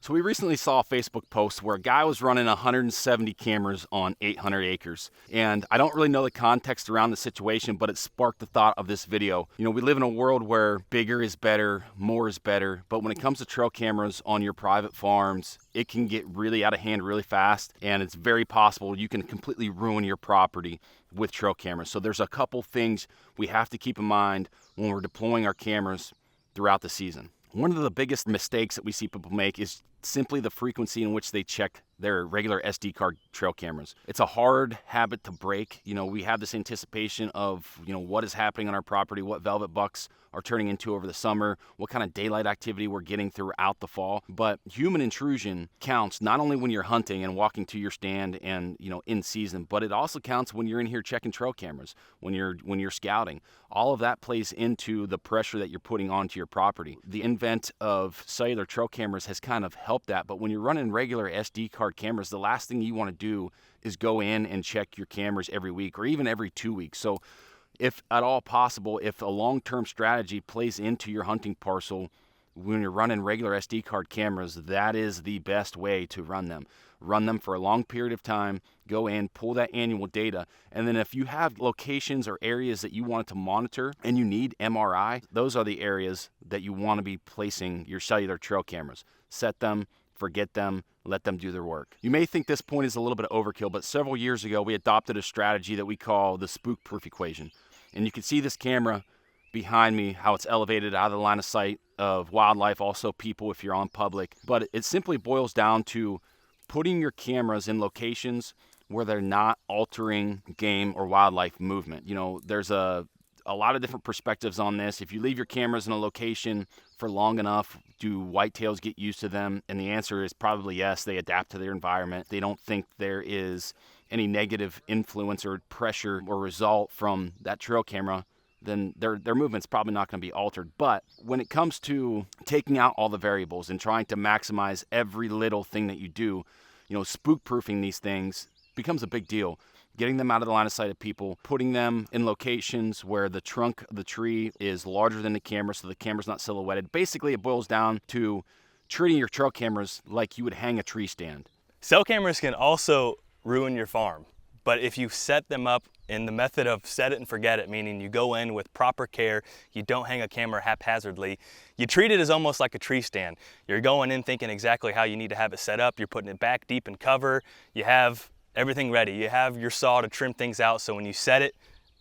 So we recently saw a Facebook post where a guy was running 170 cameras on 800 acres. And I don't really know the context around the situation, but it sparked the thought of this video. You know, we live in a world where bigger is better, more is better. But when it comes to trail cameras on your private farms, it can get really out of hand really fast. And it's very possible you can completely ruin your property with trail cameras. So there's a couple things we have to keep in mind when we're deploying our cameras throughout the season. One of the biggest mistakes that we see people make is simply the frequency in which they check their regular SD card trail cameras. It's a hard habit to break. You know, we have this anticipation of, what is happening on our property, what velvet bucks are turning into over the summer, what kind of daylight activity we're getting throughout the fall. But human intrusion counts not only when you're hunting and walking to your stand and, in season, but it also counts when you're in here checking trail cameras, when you're scouting. All of that plays into the pressure that you're putting onto your property. The advent of cellular trail cameras has kind of helped that, but when you're running regular SD card cameras, the last thing you want to do is go in and check your cameras every week or even every 2 weeks. So if at all possible, if a long-term strategy plays into your hunting parcel, when you're running regular SD card cameras, that is the best way to run them. Run them for a long period of time, go in, pull that annual data, and then if you have locations or areas that you want to monitor and you need MRI, those are the areas that you want to be placing your cellular trail cameras. Set them, forget them, let them do their work. You may think this point is a little bit of overkill, but several years ago we adopted a strategy that we call the Spookproof equation. And you can see this camera behind me, how it's elevated out of the line of sight of wildlife, also people if you're on public. But it simply boils down to putting your cameras in locations where they're not altering game or wildlife movement. There's a lot of different perspectives on this. If you leave your cameras in a location for long enough, do whitetails get used to them? And the answer is probably yes. They adapt to their environment. They don't think there is any negative influence or pressure or result from that trail camera, then their movement's probably not going to be altered. But when it comes to taking out all the variables and trying to maximize every little thing that you do, spook-proofing these things becomes a big deal. Getting them out of the line of sight of people, putting them in locations where the trunk of the tree is larger than the camera so the camera's not silhouetted. Basically, it boils down to treating your trail cameras like you would hang a tree stand. Cell cameras can also ruin your farm, but if you set them up in the method of set it and forget it, meaning you go in with proper care, you don't hang a camera haphazardly, you treat it as almost like a tree stand. You're going in thinking exactly how you need to have it set up, you're putting it back deep in cover, you have everything ready. You have your saw to trim things out, so when you set it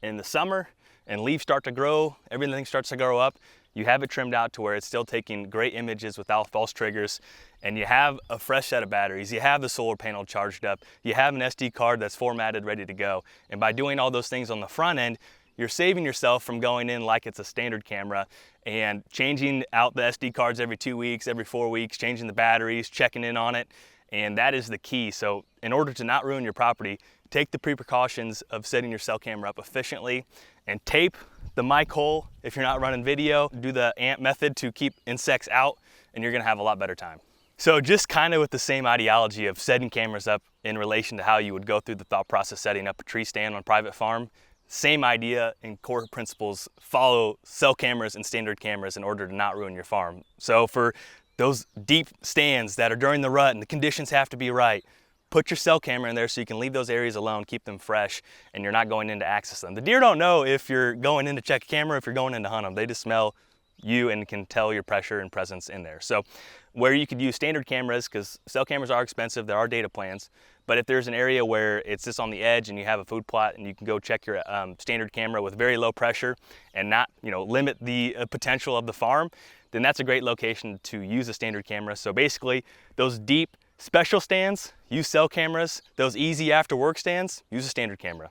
in the summer and leaves start to grow, everything starts to grow up, you have it trimmed out to where it's still taking great images without false triggers, and you have a fresh set of batteries, you have the solar panel charged up, you have an SD card that's formatted, ready to go. And by doing all those things on the front end, you're saving yourself from going in like it's a standard camera and changing out the SD cards every 2 weeks, every 4 weeks, changing the batteries, checking in on it. And that is the key. So in order to not ruin your property, take the precautions of setting your cell camera up efficiently and tape the mic hole if you're not running video. Do the ant method to keep insects out, and you're gonna have a lot better time. So just kind of with the same ideology of setting cameras up in relation to how you would go through the thought process setting up a tree stand on a private farm, same idea and core principles follow cell cameras and standard cameras in order to not ruin your farm. So for those deep stands that are during the rut and the conditions have to be right, put your cell camera in there so you can leave those areas alone, keep them fresh, and you're not going in to access them. The deer don't know if you're going in to check a camera, if you're going in to hunt them. They just smell you and can tell your pressure and presence in there. So where you could use standard cameras, because cell cameras are expensive, there are data plans, but if there's an area where it's just on the edge and you have a food plot and you can go check your standard camera with very low pressure and not limit the potential of the farm, then that's a great location to use a standard camera. So basically those deep special stands, use cell cameras. Those easy after work stands, use a standard camera.